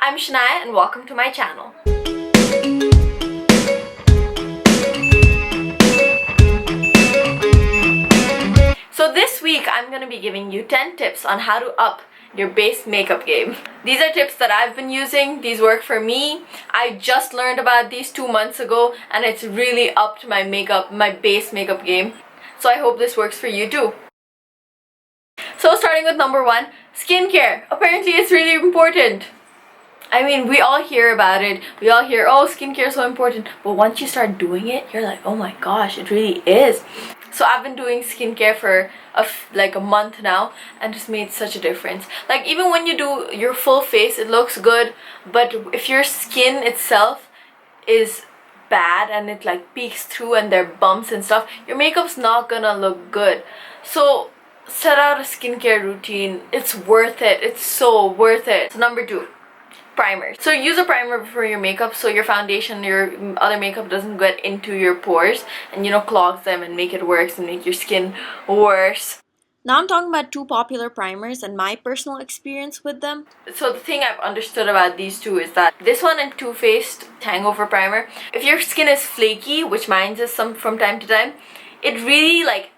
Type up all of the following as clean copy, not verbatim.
I'm Shanaya and welcome to my channel. So this week I'm going to be giving you 10 tips on how to up your base makeup game. These are tips that I've been using. These work for me. I just learned about these 2 months ago and it's really upped my base makeup game. So I hope this works for you too. So starting with number 1, skincare. Apparently it's really important. I mean, we all hear about it. We all hear, oh, skincare is so important. But once you start doing it, you're like, oh my gosh, it really is. So I've been doing skincare for like a month now and just made such a difference. Like even when you do your full face, it looks good. But if your skin itself is bad and it like peeks through and there are bumps and stuff, your makeup's not gonna look good. So set out a skincare routine. It's worth it. It's so worth it. So number 2, primer. So use a primer before your makeup so your foundation, your other makeup doesn't get into your pores and clogs them and make it worse and make your skin worse. Now I'm talking about 2 popular primers and my personal experience with them. So the thing I've understood about these 2 is that this one and Too Faced Hangover Primer, if your skin is flaky, which mine is some from time to time, it really like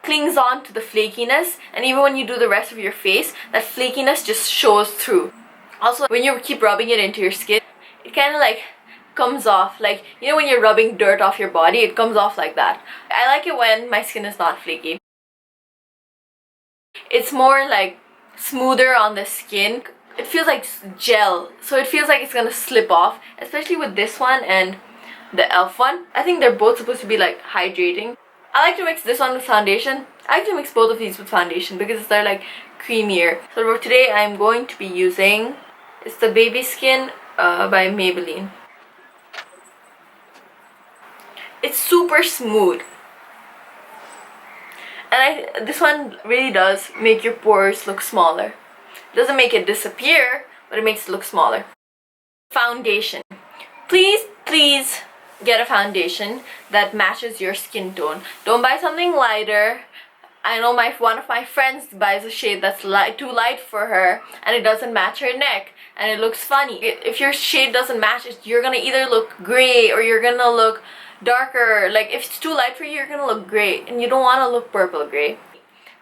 clings on to the flakiness, and even when you do the rest of your face, that flakiness just shows through. Also, when you keep rubbing it into your skin, it kind of like comes off. Like, when you're rubbing dirt off your body, it comes off like that. I like it when my skin is not flaky. It's more like smoother on the skin. It feels like gel, so it feels like it's gonna slip off, especially with this one and the e.l.f. one. I think they're both supposed to be like hydrating. I like to mix this one with foundation. I like to mix both of these with foundation because they're like creamier. So for today I'm going to be using, it's the Baby Skin by Maybelline. It's super smooth. And this one really does make your pores look smaller. It doesn't make it disappear, but it makes it look smaller. Foundation. Please get a foundation that matches your skin tone. Don't buy something lighter. I know one of my friends buys a shade that's too light for her and it doesn't match her neck and it looks funny. If your shade doesn't match it, you're gonna either look gray or you're gonna look darker. Like if it's too light for you, you're gonna look gray and you don't want to look purple gray.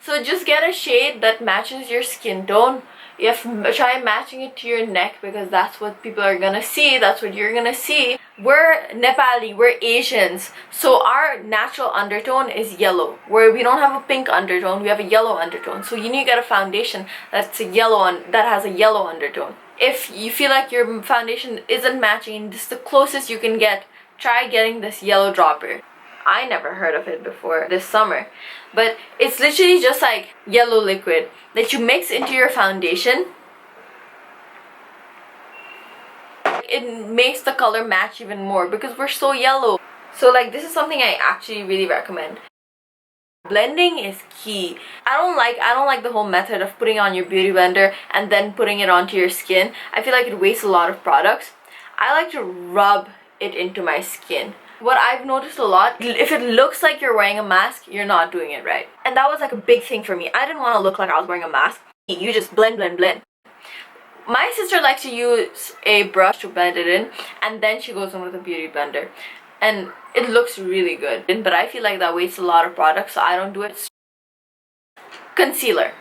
So just get a shade that matches your skin tone. You have to try matching it to your neck because that's what people are gonna see. That's what you're gonna see. We're Nepali, we're Asians, so our natural undertone is yellow. Where we don't have a pink undertone, we have a yellow undertone. So you need to get a foundation that has a yellow undertone. If you feel like your foundation isn't matching, this is the closest you can get. Try getting this yellow dropper. I never heard of it before this summer, but it's literally just like yellow liquid that you mix into your foundation. It makes the color match even more because we're so yellow. So like this is something I actually really recommend. Blending is key. I don't like the whole method of putting on your beauty blender and then putting it onto your skin. I feel like it wastes a lot of products. I like to rub it into my skin. What I've noticed a lot, if it looks like you're wearing a mask, you're not doing it right. And that was like a big thing for me. I didn't want to look like I was wearing a mask. You just blend. My sister likes to use a brush to blend it in and then she goes in with a beauty blender. And it looks really good. But I feel like that wastes a lot of products, so I don't do it. Concealer.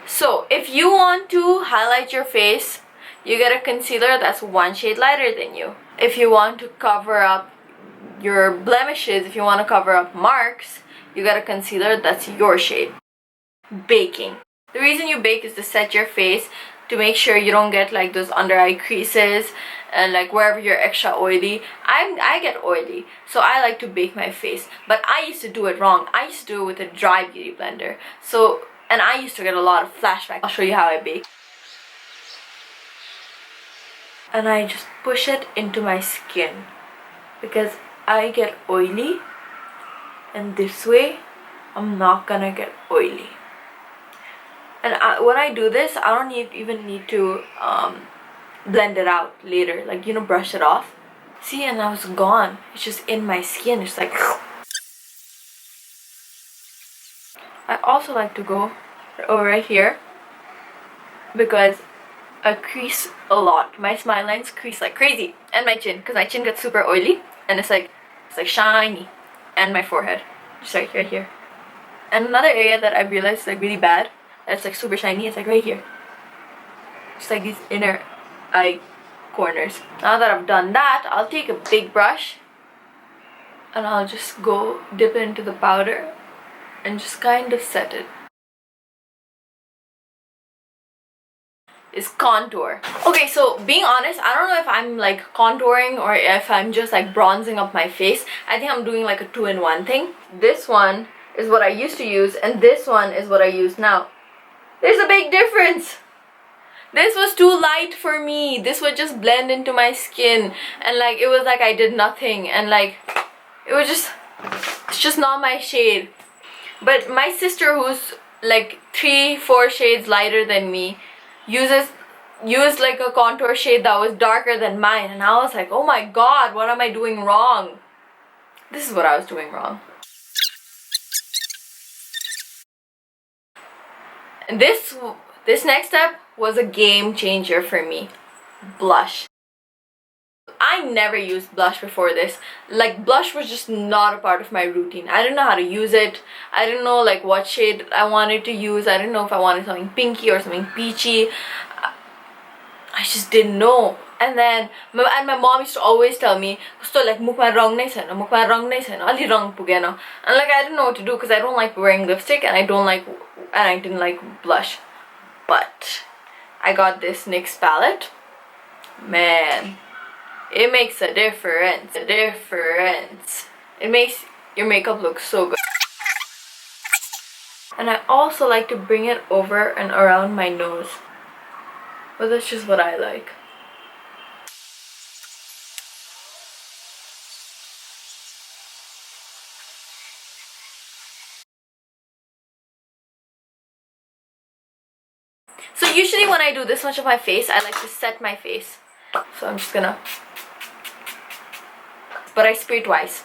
So if you want to highlight your face, you get a concealer that's 1 shade lighter than you. If you want to cover up your blemishes, if you want to cover up marks, you get a concealer that's your shade. Baking. The reason you bake is to set your face, to make sure you don't get like those under eye creases and like wherever you're extra oily. I get oily, so I like to bake my face. But I used to do it wrong. I used to do it with a dry beauty blender. And I used to get a lot of flashbacks. I'll show you how I bake. And I just push it into my skin because I get oily, and this way I'm not gonna get oily. And when I do this, I don't even need to blend it out later, like brush it off. See, and now it's gone. It's just in my skin. It's like I also like to go over right here because crease a lot. My smile lines crease like crazy. And my chin, because my chin gets super oily and it's like shiny. And my forehead, just like right here. And another area that I realized is like really bad, that it's like super shiny, it's like right here. Just like these inner eye corners. Now that I've done that, I'll take a big brush and I'll just go dip it into the powder and just kind of set it. Is contour. Okay, so being honest, I don't know if I'm like contouring or if I'm just like bronzing up my face. I think I'm doing like a 2-in-1 thing. This one is what I used to use and this one is what I use now. There's a big difference. This was too light for me. This would just blend into my skin and like it was like I did nothing and like it was just, it's just not my shade. But my sister, who's like 3-4 shades lighter than me, used like a contour shade that was darker than mine, and I was like, oh my god, what am I doing wrong? This is what I was doing wrong. And this next step was a game changer for me. Blush. I never used blush before this. Like, blush was just not a part of my routine. I didn't know how to use it. I didn't know like what shade I wanted to use. I didn't know if I wanted something pinky or something peachy. I just didn't know. And then my mom used to always tell me, "Gusto like mukha rang nahi chhaina, mukha rang nahi chhaina, ali rang pugena." And like I didn't know what to do because I don't like wearing lipstick and I didn't like blush. But I got this NYX palette. Man, it makes a difference. It makes your makeup look so good. And I also like to bring it over and around my nose. But that's just what I like. So usually when I do this much of my face, I like to set my face. So I'm just gonna... But I spray twice.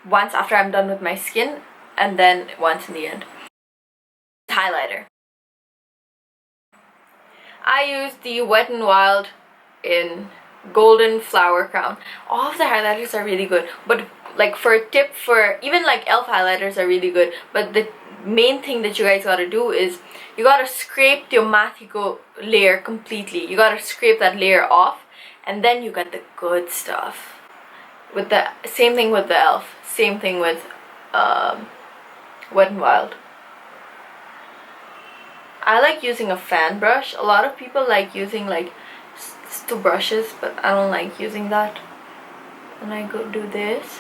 Once after I'm done with my skin, and then once in the end. Highlighter. I use the Wet n Wild in Golden Flower Crown. All of the highlighters are really good, but like for a tip, for even like e.l.f. highlighters are really good, but the main thing that you guys gotta do is you gotta scrape the Matico layer completely. You gotta scrape that layer off, and then you got the good stuff. With the same thing with the e.l.f. Same thing with Wet n Wild. I like using a fan brush. A lot of people like using like still brushes, but I don't like using that. And I go do this.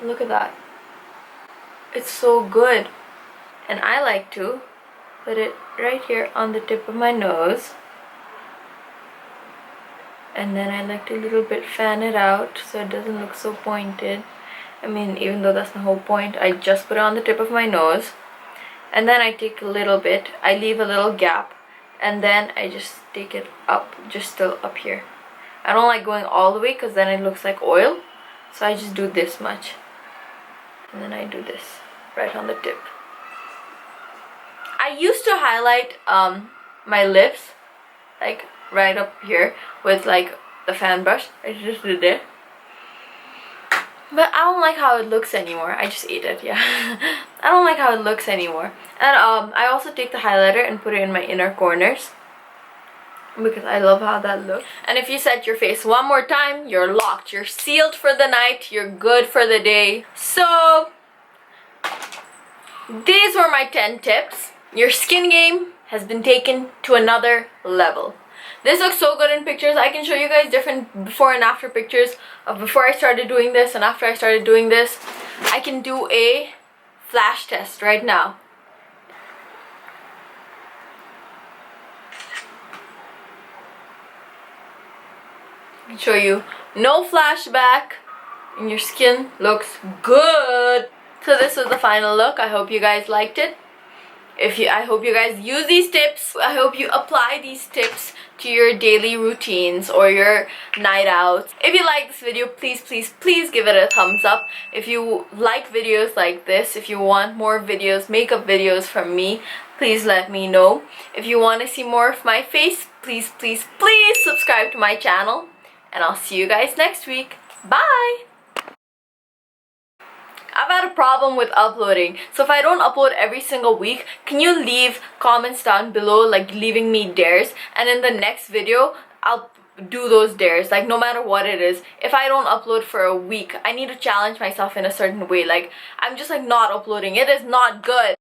Look at that. It's so good. And I like to put it right here on the tip of my nose. And then I like to a little bit fan it out so it doesn't look so pointed. I mean, even though that's the whole point, I just put it on the tip of my nose. And then I take a little bit, I leave a little gap, and then I just take it up, just still up here. I don't like going all the way because then it looks like oil. So I just do this much. And then I do this right on the tip. I used to highlight my lips, like right up here with like the fan brush. I just did it. But I don't like how it looks anymore. I just ate it, yeah. I don't like how it looks anymore. And I also take the highlighter and put it in my inner corners, because I love how that looks. And if you set your face one more time, you're locked. You're sealed for the night. You're good for the day. So, these were my 10 tips. Your skin game has been taken to another level. This looks so good in pictures. I can show you guys different before and after pictures of before I started doing this and after I started doing this. I can do a flash test right now. I can show you no flashback and your skin looks good. So this was the final look. I hope you guys liked it. I hope you guys use these tips. I hope you apply these tips to your daily routines or your night outs. If you like this video, please give it a thumbs up. If you like videos like this, if you want more videos, makeup videos from me, please let me know. If you want to see more of my face, please, please, please subscribe to my channel. And I'll see you guys next week. Bye! I've had a problem with uploading. So if I don't upload every single week, can you leave comments down below, like leaving me dares? And in the next video, I'll do those dares, like no matter what it is. If I don't upload for a week, I need to challenge myself in a certain way. Like, I'm just like not uploading. It is not good.